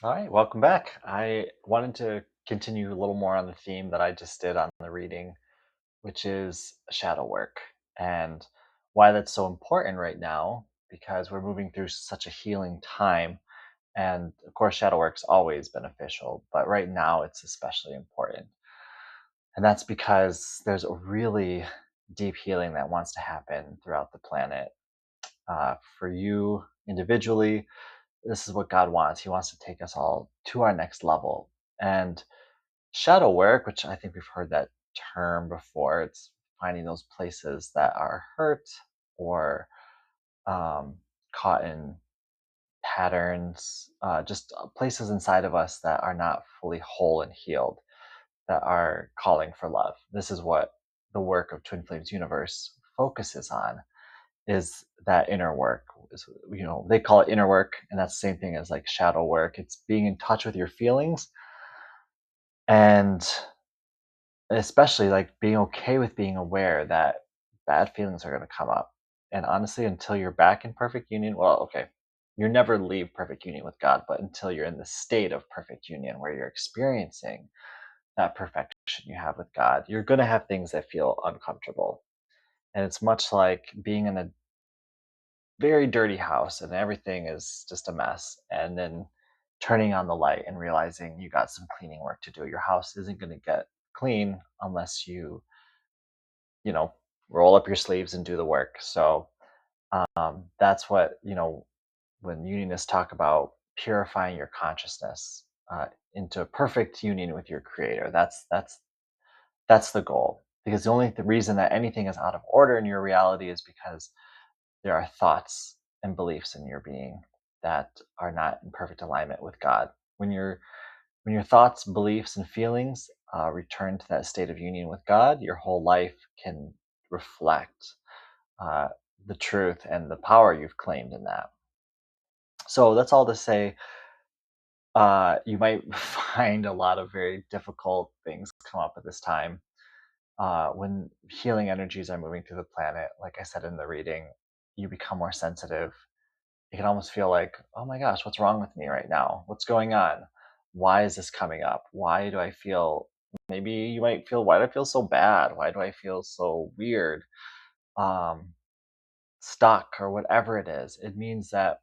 All right, welcome back. I wanted to continue a little more on the theme that I just did on the reading, which is shadow work and why that's so important right now because we're moving through such a healing time. And of course, shadow work's always beneficial, but right now it's especially important. And that's because there's a really deep healing that wants to happen throughout the planet. For you individually, this is what God wants. He wants to take us all to our next level. And shadow work, which I think we've heard that term before, it's finding those places that are hurt or um, caught in patterns, just places inside of us that are not fully whole and healed, that are calling for love. This is what the work of Twin Flames Universe focuses on, is that inner work. They call it inner work, and that's the same thing as like shadow work. It's being in touch with your feelings, and especially like being okay with being aware that bad feelings are going to come up. And honestly, until you're back in perfect union, well, okay, you never leave perfect union with God, but until you're in the state of perfect union where you're experiencing that perfection you have with God, you're going to have things that feel uncomfortable. And it's much like being in a very dirty house and everything is just a mess, and then turning on the light and realizing you got some cleaning work to do. Your house isn't going to get clean unless you know roll up your sleeves and do the work. So that's what, when unionists talk about purifying your consciousness into perfect union with your creator. That's the goal, because the reason that anything is out of order in your reality is because there are thoughts and beliefs in your being that are not in perfect alignment with God. When your thoughts, beliefs, and feelings return to that state of union with God, your whole life can reflect uh, the truth and the power you've claimed in that. So that's all to say. You might find a lot of very difficult things come up at this time when healing energies are moving through the planet. Like I said in the reading, you become more sensitive. It can almost feel like, oh my gosh, what's wrong with me right now? What's going on? Why is this coming up? Why do I feel, maybe you might feel, why do I feel so bad? Why do I feel so weird? Um, Stuck, or whatever it is. It means that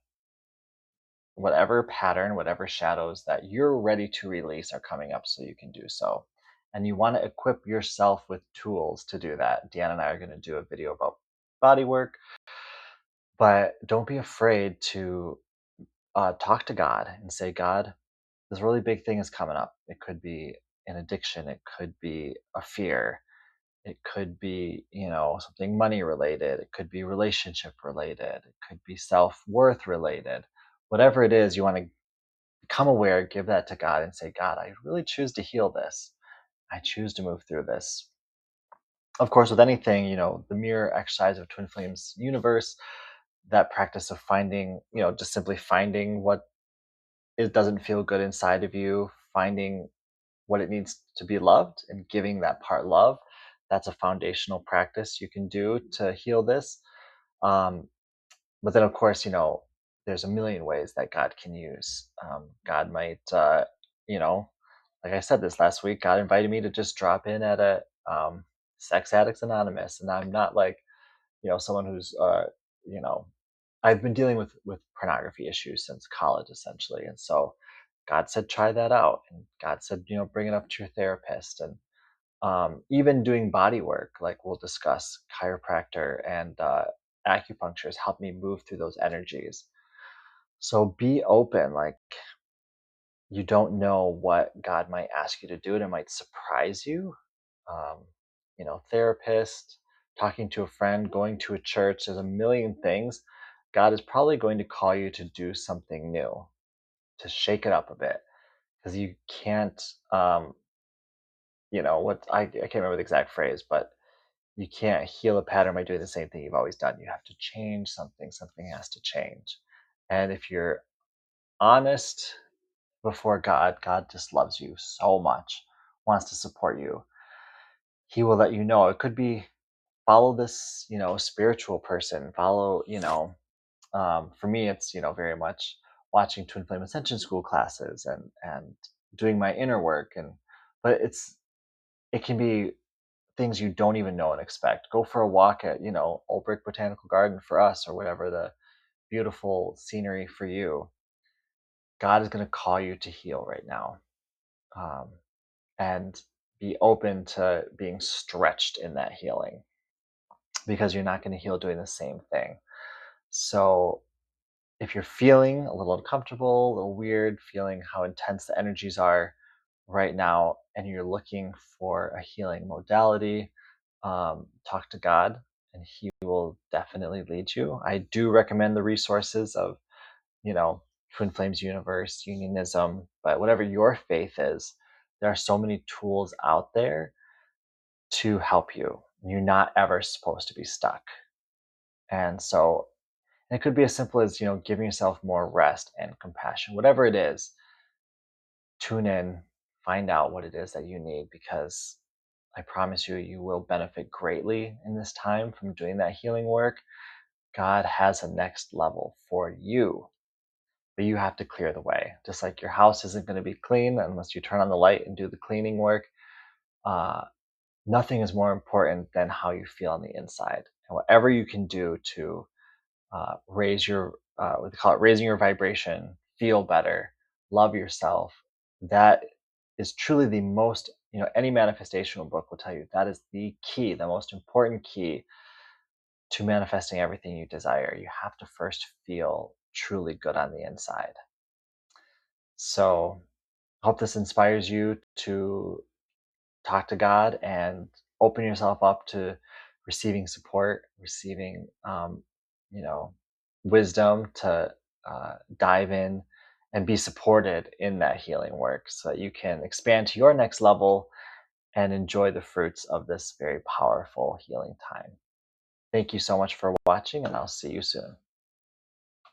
whatever pattern, whatever shadows that you're ready to release are coming up so you can do so. And you want to equip yourself with tools to do that. Deanna and I are going to do a video about body work, but don't be afraid to talk to God and say, God, this really big thing is coming up. It could be an addiction, it could be a fear, it could be, something money related, it could be relationship related, it could be self-worth related. Whatever it is, you want to become aware, give that to God and say, God, I really choose to heal this. I choose to move through this. Of course, with anything, the mere exercise of Twin Flames Universe, that practice of finding, just simply finding what it doesn't feel good inside of you, finding what it needs to be loved and giving that part love. That's a foundational practice you can do to heal this. Um, but then, of course, there's a million ways that God can use. God might, you know, like I said this last week, God invited me to just drop in at a Sex Addicts Anonymous, and I'm not like, someone who's, you know, I've been dealing with pornography issues since college, essentially, and so God said, try that out, and God said, bring it up to your therapist, and even doing body work, like we'll discuss, chiropractor and acupuncturists help me move through those energies. So be open. Like, you don't know what God might ask you to do, and it might surprise you. Um, therapist, talking to a friend, going to a church, there's a million things. God is probably going to call you to do something new, to shake it up a bit, because you can't, I can't remember the exact phrase, but you can't heal a pattern by doing the same thing you've always done. You have to change something. Something has to change. And if you're honest before God, God just loves you so much, wants to support you. He will let you know. It could be, follow this, spiritual person. Follow, for me, it's, very much watching Twin Flame Ascension School classes and doing my inner work. But it can be things you don't even know and expect. Go for a walk at, Old Brick Botanical Garden for us, or whatever the beautiful scenery for you. God is going to call you to heal right now. Um, and be open to being stretched in that healing, because you're not going to heal doing the same thing. So if you're feeling a little uncomfortable, a little weird, feeling how intense the energies are right now, and you're looking for a healing modality, talk to God and He will definitely lead you. I do recommend the resources of, Twin Flames Universe, Unionism, but whatever your faith is, there are so many tools out there to help you. You're not ever supposed to be stuck. And so it could be as simple as, giving yourself more rest and compassion, whatever it is. Tune in, find out what it is that you need, because I promise you, you will benefit greatly in this time from doing that healing work. God has a next level for you, but you have to clear the way. Just like your house isn't going to be clean unless you turn on the light and do the cleaning work. Uh, Nothing is more important than how you feel on the inside. And whatever you can do to raise your, what they call it, raising your vibration, feel better, love yourself, that is truly the most, any manifestational book will tell you that is the key, the most important key to manifesting everything you desire. You have to first feel truly good on the inside. So I hope this inspires you to talk to God and open yourself up to receiving support, receiving, you know, wisdom to dive in and be supported in that healing work, so that you can expand to your next level and enjoy the fruits of this very powerful healing time. Thank you so much for watching, and I'll see you soon.